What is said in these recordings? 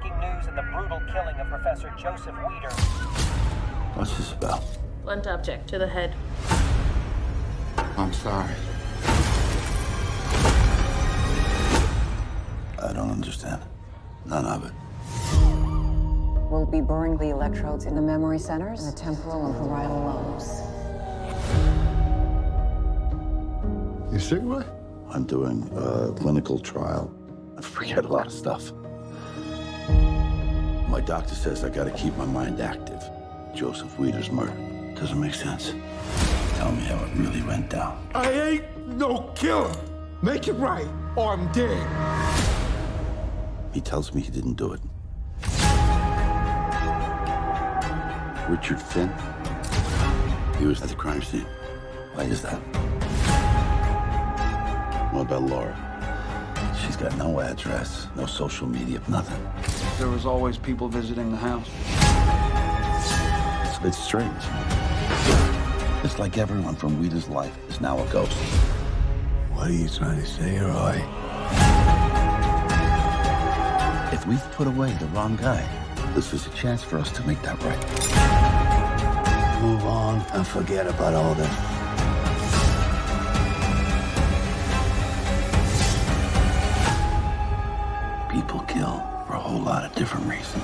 breaking news in the brutal killing of Professor Joseph Weider. What's this about? Blunt object to the head. I'm sorry. I don't understand. None of it. We'll be burning the electrodes in the memory centers and the temporal and parietal lobes. You sick, boy? I'm doing a clinical trial. I forget a lot of stuff. My doctor says I gotta keep my mind active. Joseph Weider's murder. Doesn't make sense. Tell me how it really went down. I ain't no killer. Make it right, or I'm dead. He tells me he didn't do it. Richard Finn? He was at the crime scene. Why is that? What about Laura? She's got no address, no social media, nothing. There was always people visiting the house. It's a bit strange. It's like everyone from Weider's life is now a ghost. What are you trying to say, Roy? If we've put away the wrong guy, this is a chance for us to make that right. Move on and forget about all this. People kill for a whole lot of different reasons.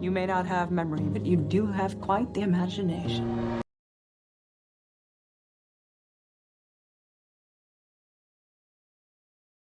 You may not have memory, but you do have quite the imagination.